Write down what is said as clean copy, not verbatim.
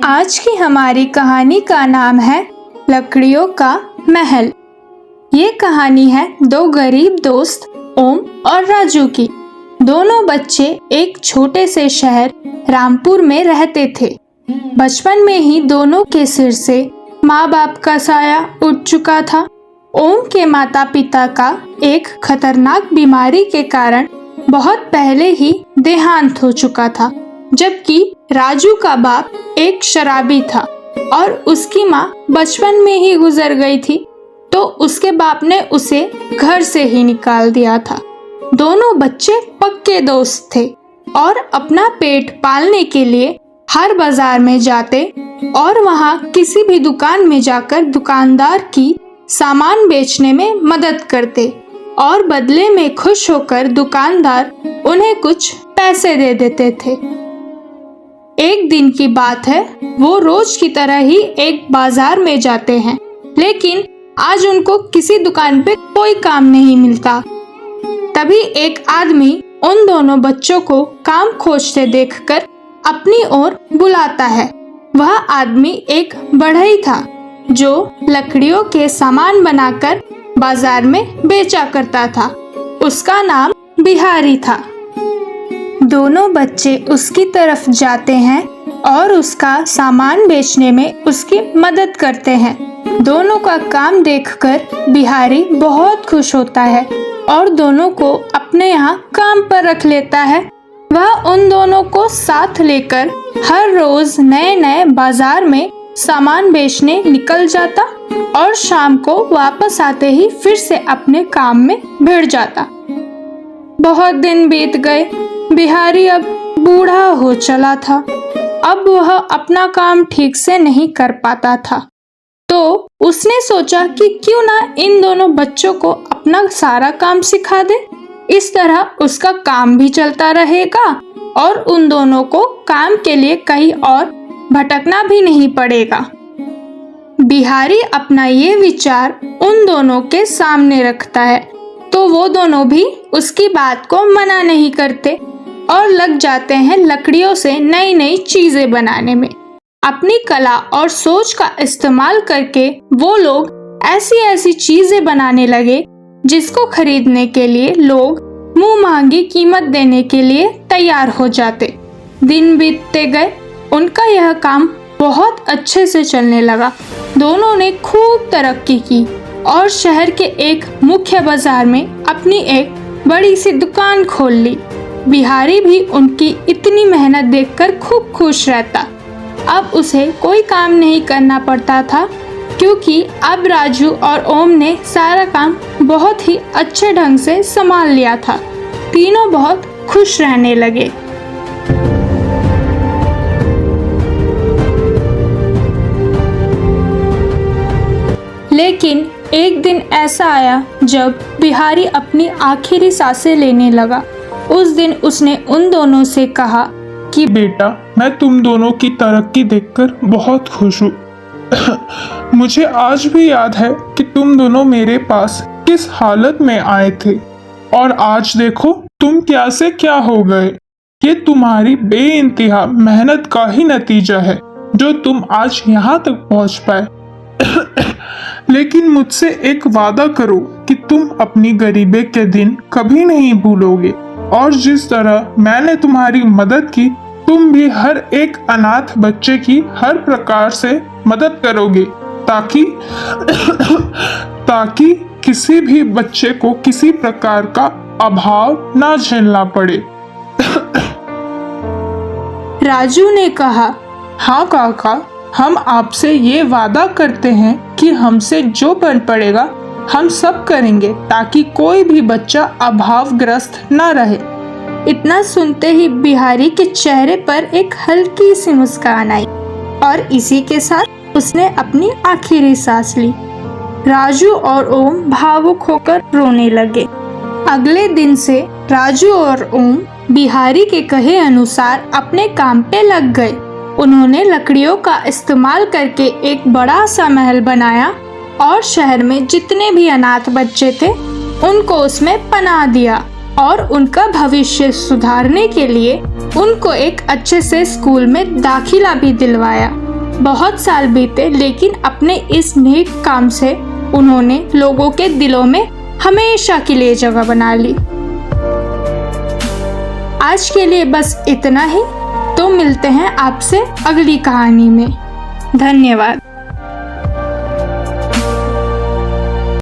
आज की हमारी कहानी का नाम है लकड़ियों का महल। ये कहानी है दो गरीब दोस्त ओम और राजू की। दोनों बच्चे एक छोटे से शहर रामपुर में रहते थे। बचपन में ही दोनों के सिर से माँ बाप का साया उठ चुका था। ओम के माता पिता का एक खतरनाक बीमारी के कारण बहुत पहले ही देहांत हो चुका था, जबकि राजू का बाप एक शराबी था और उसकी माँ बचपन में ही गुजर गई थी, तो उसके बाप ने उसे घर से ही निकाल दिया था। दोनों बच्चे पक्के दोस्त थे और अपना पेट पालने के लिए हर बाजार में जाते और वहाँ किसी भी दुकान में जाकर दुकानदार की सामान बेचने में मदद करते और बदले में खुश होकर दुकानदार उन्हें कुछ पैसे दे देते थे। एक दिन की बात है, वो रोज की तरह ही एक बाजार में जाते हैं, लेकिन आज उनको किसी दुकान पे कोई काम नहीं मिलता। तभी एक आदमी उन दोनों बच्चों को काम खोजते देखकर अपनी ओर बुलाता है। वह आदमी एक बढ़ई था जो लकड़ियों के सामान बनाकर बाजार में बेचा करता था। उसका नाम बिहारी था। दोनों बच्चे उसकी तरफ जाते हैं और उसका सामान बेचने में उसकी मदद करते हैं। दोनों का काम देखकर बिहारी बहुत खुश होता है और दोनों को अपने यहाँ काम पर रख लेता है। वह उन दोनों को साथ लेकर हर रोज नए नए बाजार में सामान बेचने निकल जाता और शाम को वापस आते ही फिर से अपने काम में भिड़ जाता। बहुत दिन बीत गए। बिहारी अब बूढ़ा हो चला था। अब वह अपना काम ठीक से नहीं कर पाता था, तो उसने सोचा कि क्यों ना इन दोनों बच्चों को अपना सारा काम सिखा दे। इस तरह उसका काम भी चलता रहेगा और उन दोनों को काम के लिए कहीं और भटकना भी नहीं पड़ेगा। बिहारी अपना ये विचार उन दोनों के सामने रखता है, तो वो दोनों भी उसकी बात को मना नहीं करते और लग जाते हैं लकड़ियों से नई नई चीजें बनाने में। अपनी कला और सोच का इस्तेमाल करके वो लोग ऐसी ऐसी चीजें बनाने लगे जिसको खरीदने के लिए लोग मुंह मांगी कीमत देने के लिए तैयार हो जाते। दिन बीतते गए। उनका यह काम बहुत अच्छे से चलने लगा। दोनों ने खूब तरक्की की और शहर के एक मुख्य बाजार में अपनी एक बड़ी सी दुकान खोल ली। बिहारी भी उनकी इतनी मेहनत देखकर खूब खुश रहता। अब उसे कोई काम नहीं करना पड़ता था, क्योंकि अब राजू और ओम ने सारा काम बहुत ही अच्छे ढंग से संभाल लिया था। तीनों बहुत खुश रहने लगे। लेकिन एक दिन ऐसा आया जब बिहारी अपनी आखिरी सांसें लेने लगा। उस दिन उसने उन दोनों से कहा कि बेटा, मैं तुम दोनों की तरक्की देखकर बहुत खुश हूँ। मुझे आज भी याद है कि तुम दोनों मेरे पास किस हालत में आए थे और आज देखो तुम क्या से क्या हो गए। ये तुम्हारी बेइंतहा मेहनत का ही नतीजा है जो तुम आज यहाँ तक पहुँच पाए। लेकिन मुझसे एक वादा करो कि तुम अपनी गरीबी के दिन कभी नहीं भूलोगे और जिस तरह मैंने तुम्हारी मदद की, तुम भी हर एक अनाथ बच्चे की हर प्रकार से मदद करोगे ताकि किसी भी बच्चे को किसी प्रकार का अभाव ना झेलना पड़े। राजू ने कहा, हाँ काका, हम आपसे ये वादा करते हैं कि हमसे जो बन पड़ेगा हम सब करेंगे ताकि कोई भी बच्चा अभावग्रस्त न रहे। इतना सुनते ही बिहारी के चेहरे पर एक हल्की सी मुस्कान आई और इसी के साथ उसने अपनी आखिरी सांस ली। राजू और ओम भावुक होकर रोने लगे। अगले दिन से राजू और ओम बिहारी के कहे अनुसार अपने काम पे लग गए। उन्होंने लकड़ियों का इस्तेमाल करके एक बड़ा सा महल बनाया और शहर में जितने भी अनाथ बच्चे थे उनको उसमें पनाह दिया और उनका भविष्य सुधारने के लिए उनको एक अच्छे से स्कूल में दाखिला भी दिलवाया। बहुत साल बीते, लेकिन अपने इस नेक काम से उन्होंने लोगों के दिलों में हमेशा के लिए जगह बना ली। आज के लिए बस इतना ही। तो मिलते हैं आपसे अगली कहानी में। धन्यवाद।